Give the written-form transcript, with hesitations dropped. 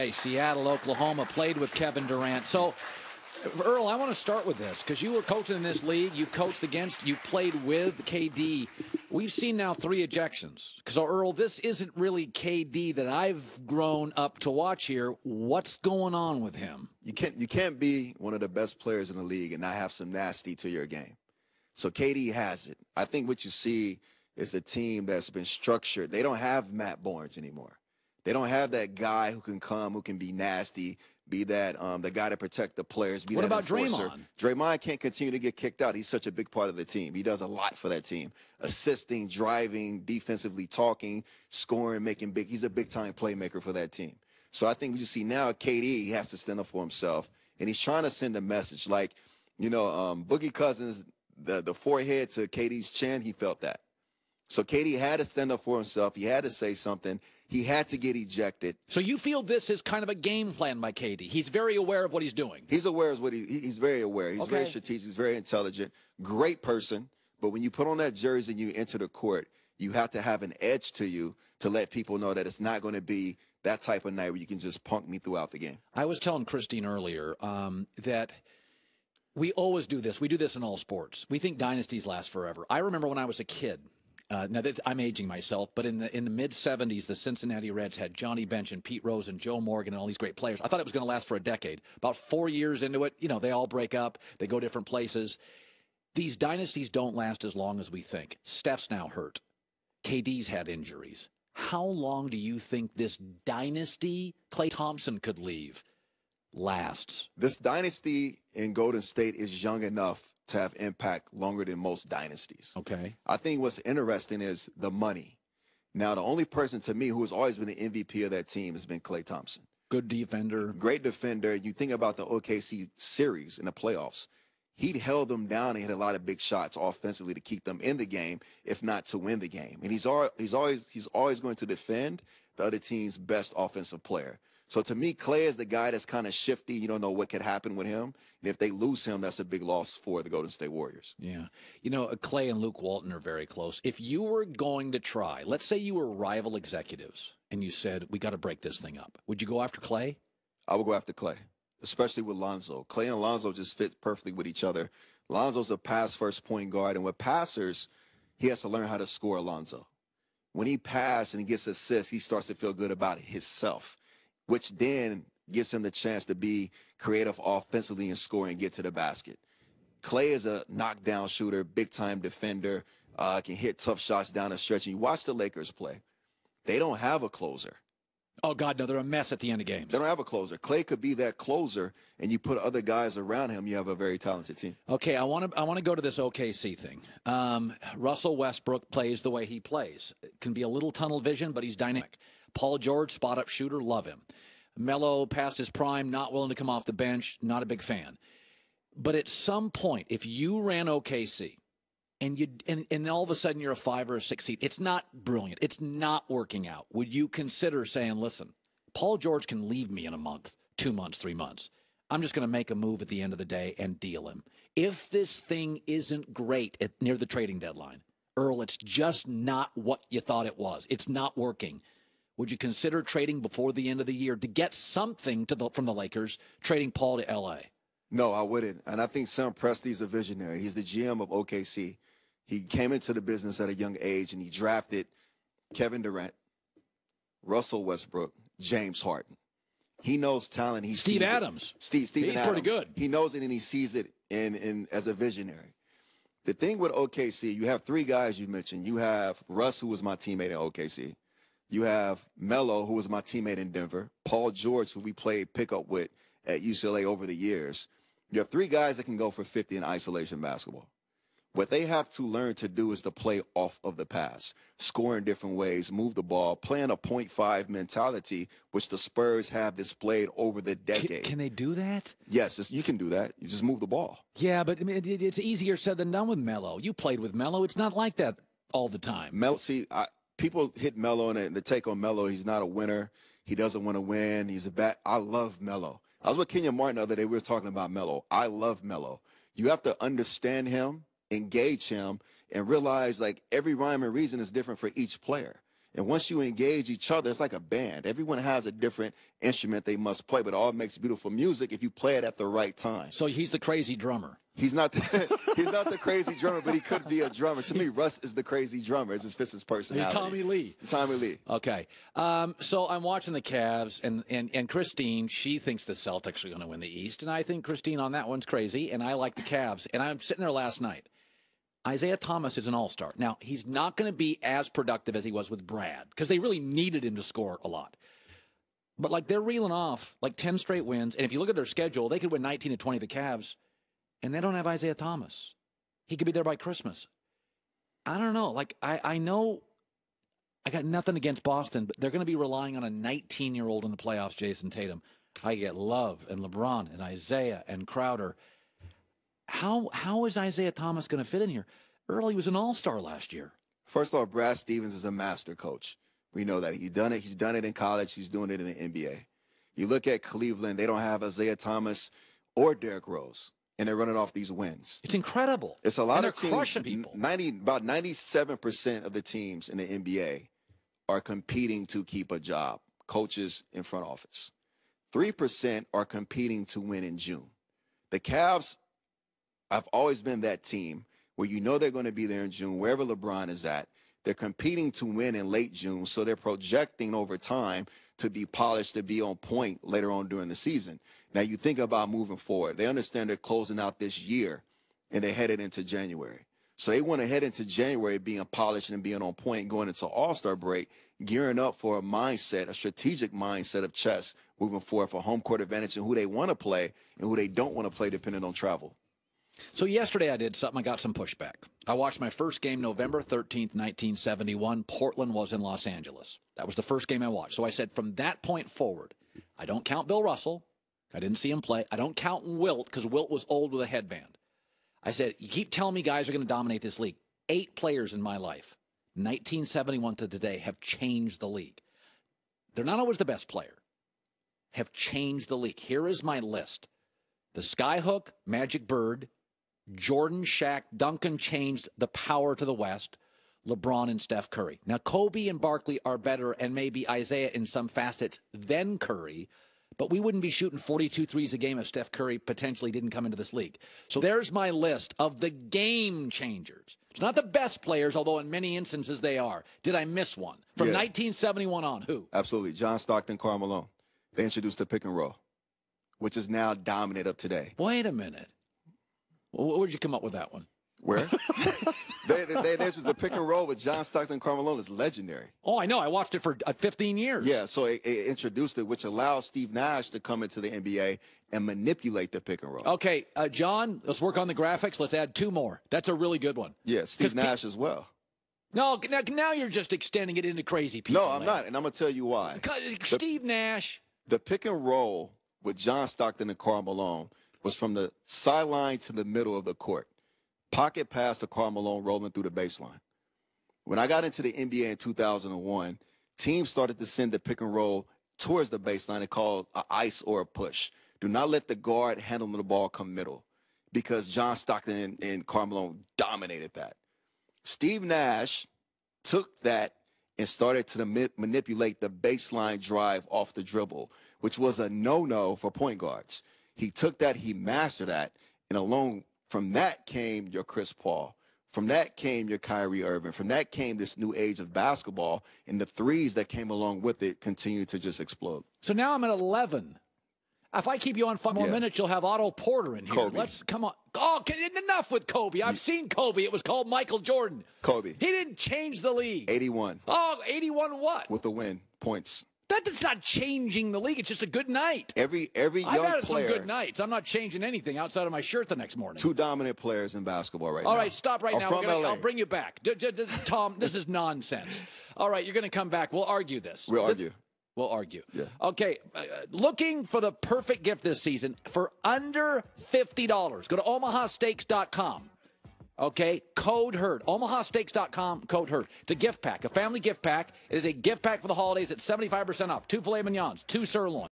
Hey, Seattle, Oklahoma played with Kevin Durant. So, Earl, I want to start with this because you were coaching in this league. You coached against, you played with KD. We've seen now 3 ejections. So, Earl, this isn't really KD that I've grown up to watch here. What's going on with him? You can't be one of the best players in the league and not have some nasty to your game. So KD has it. I think what you see is a team that's been structured. They don't have Matt Barnes anymore. They don't have that guy who can come, who can be nasty, be that the guy to protect the players. Be what that about enforcer. Draymond? Draymond can't continue to get kicked out. He's such a big part of the team. He does a lot for that team, assisting, driving, defensively talking, scoring, making big. He's a big-time playmaker for that team. So I think we just see now KD has to stand up for himself, and he's trying to send a message. Like, Boogie Cousins, the forehead to KD's chin, he felt that. So KD had to stand up for himself. He had to say something. He had to get ejected. So you feel this is kind of a game plan by KD. He's very aware of what he's doing. He's aware of what he's very aware. He's very strategic. He's very intelligent. Great person. But when you put on that jersey and you enter the court, you have to have an edge to you to let people know that it's not going to be that type of night where you can just punk me throughout the game. I was telling Christine earlier that we always do this. We do this in all sports. We think dynasties last forever. I remember when I was a kid. Now that I'm aging myself, but in the mid '70s, the Cincinnati Reds had Johnny Bench and Pete Rose and Joe Morgan and all these great players. I thought it was going to last for a decade. About 4 years into it, they all break up. They go different places. These dynasties don't last as long as we think. Steph's now hurt. KD's had injuries. How long do you think this dynasty, Klay Thompson could leave, lasts? This dynasty in Golden State is young enough to have impact longer than most dynasties. Okay. I think what's interesting is the money. Now, the only person to me who has always been the MVP of that team has been Klay Thompson. Good defender. Great defender. You think about the OKC series in the playoffs. He'd held them down and hit a lot of big shots offensively to keep them in the game, if not to win the game. And he's always going to defend the other team's best offensive player. So to me, Klay is the guy that's kind of shifty. You don't know what could happen with him. And if they lose him, that's a big loss for the Golden State Warriors. Yeah. Klay and Luke Walton are very close. If you were going to try, let's say you were rival executives and you said, we got to break this thing up. Would you go after Klay? I would go after Klay, especially with Lonzo. Klay and Lonzo just fit perfectly with each other. Lonzo's a pass-first point guard, and with passers, he has to learn how to score Lonzo. When he passes and he gets assists, he starts to feel good about himself, which then gives him the chance to be creative offensively and score and get to the basket. Klay is a knockdown shooter, big-time defender, can hit tough shots down the stretch. And you watch the Lakers play. They don't have a closer. Oh, God, no, they're a mess at the end of games. They don't have a closer. Klay could be that closer, and you put other guys around him, you have a very talented team. Okay, I want to go to this OKC thing. Russell Westbrook plays the way he plays. It can be a little tunnel vision, but he's dynamic. Paul George, spot-up shooter, love him. Melo, past his prime, not willing to come off the bench, not a big fan. But at some point, if you ran OKC and all of a sudden you're a 5 or a 6 seed, it's not brilliant. It's not working out. Would you consider saying, listen, Paul George can leave me in a month, 2 months, 3 months. I'm just going to make a move at the end of the day and deal him. If this thing isn't great near the trading deadline, Earl, it's just not what you thought it was. It's not working. Would you consider trading before the end of the year to get something from the Lakers, trading Paul to L.A.? No, I wouldn't. And I think Sam Presti's a visionary. He's the GM of OKC. He came into the business at a young age, and he drafted Kevin Durant, Russell Westbrook, James Harden. He knows talent. Steve Adams. Steven Adams. Pretty good. He knows it, and he sees it as a visionary. The thing with OKC, you have 3 guys you mentioned. You have Russ, who was my teammate at OKC. You have Melo, who was my teammate in Denver. Paul George, who we played pickup with at UCLA over the years. You have 3 guys that can go for 50 in isolation basketball. What they have to learn to do is to play off of the pass, score in different ways, move the ball, playing a 0.5 mentality, which the Spurs have displayed over the decade. Can they do that? Yes, you can do that. You just move the ball. Yeah, but I mean, it's easier said than done with Melo. You played with Melo. It's not like that all the time. People hit Melo and they take on Melo. He's not a winner. He doesn't want to win. He's a bad. I love Melo. I was with Kenyon Martin the other day. We were talking about Melo. I love Melo. You have to understand him, engage him, and realize like every rhyme and reason is different for each player. And once you engage each other, it's like a band. Everyone has a different instrument they must play, but it all makes beautiful music if you play it at the right time. So he's the crazy drummer. He's not the crazy drummer, but he could be a drummer. To me, Russ is the crazy drummer. It just fits his personality. He's Tommy Lee. Tommy Lee. Okay. So I'm watching the Cavs, and Christine, she thinks the Celtics are going to win the East, and I think Christine on that one's crazy, and I like the Cavs. And I'm sitting there last night. Isaiah Thomas is an all-star. Now, he's not going to be as productive as he was with Brad because they really needed him to score a lot. But, like, they're reeling off, like, 10 straight wins. And if you look at their schedule, they could win 19 to 20, the Cavs, and they don't have Isaiah Thomas. He could be there by Christmas. I don't know. Like, I know I got nothing against Boston, but they're going to be relying on a 19-year-old in the playoffs, Jason Tatum. I get Love and LeBron and Isaiah and Crowder. How is Isaiah Thomas going to fit in here? Early was an all-star last year. First off, Brad Stevens is a master coach. We know that. He's done it. He's done it in college. He's doing it in the NBA. You look at Cleveland, they don't have Isaiah Thomas or Derrick Rose, and they're running off these wins. It's incredible. It's a lot of teams. Crushing people. About 97% of the teams in the NBA are competing to keep a job, coaches in front office. 3% are competing to win in June. The Cavs, I've always been that team where you know they're going to be there in June, wherever LeBron is at. They're competing to win in late June, so they're projecting over time to be polished, to be on point later on during the season. Now, you think about moving forward. They understand they're closing out this year, and they're headed into January. So they want to head into January being polished and being on point, going into All-Star break, gearing up for a mindset, a strategic mindset of chess moving forward for home court advantage and who they want to play and who they don't want to play depending on travel. So yesterday I did something. I got some pushback. I watched my first game November 13th, 1971. Portland was in Los Angeles. That was the first game I watched. So I said from that point forward, I don't count Bill Russell. I didn't see him play. I don't count Wilt because Wilt was old with a headband. I said, you keep telling me guys are going to dominate this league. 8 players in my life, 1971 to today, have changed the league. They're not always the best player. Have changed the league. Here is my list. The Skyhook, Magic Bird, Jordan, Shaq, Duncan changed the power to the West, LeBron and Steph Curry. Now, Kobe and Barkley are better, and maybe Isaiah in some facets than Curry, but we wouldn't be shooting 42 threes a game if Steph Curry potentially didn't come into this league. So there's my list of the game changers. It's not the best players, although in many instances they are. Did I miss one? From 1971 on, who? Absolutely. John Stockton, Karl Malone. They introduced the pick and roll, which is now dominant up today. Wait a minute. Where'd you come up with that one? Where? The pick and roll with John Stockton and Karl Malone is legendary. Oh, I know. I watched it for 15 years. Yeah, so it introduced it, which allows Steve Nash to come into the NBA and manipulate the pick and roll. Okay, John, let's work on the graphics. Let's add 2 more. That's a really good one. Yeah, Steve Nash as well. No, now you're just extending it into crazy people. No, I'm not, and I'm going to tell you why. Steve Nash. The pick and roll with John Stockton and Karl Malone was from the sideline to the middle of the court. Pocket pass to Karl Malone rolling through the baseline. When I got into the NBA in 2001, teams started to send the pick and roll towards the baseline and called an ice or a push. Do not let the guard handling the ball come middle because John Stockton and Karl Malone dominated that. Steve Nash took that and started to manipulate the baseline drive off the dribble, which was a no-no for point guards. He took that, he mastered that, and along from that came your Chris Paul. From that came your Kyrie Irving. From that came this new age of basketball, and the threes that came along with it continued to just explode. So now I'm at 11. If I keep you on 5 more minutes, you'll have Otto Porter in here. Kobe. Come on. Oh, enough with Kobe. I've seen Kobe. It was called Michael Jordan. Kobe. He didn't change the league. 81. Oh, 81 what? With the win, points. That's not changing the league. It's just a good night. Every young player. I've had some good nights. I'm not changing anything outside of my shirt the next morning. 2 dominant players in basketball right now. All right, stop right now. From LA. I'll bring you back. Tom, this is nonsense. All right, you're going to come back. We'll argue this. We'll argue. We'll argue. Yeah. Okay, looking for the perfect gift this season for under $50. Go to omahasteaks.com. Okay, code HERD. omahasteaks.com, code HERD. It's a gift pack, a family gift pack. It is a gift pack for the holidays at 75% off. 2 filet mignons, 2 sirloin.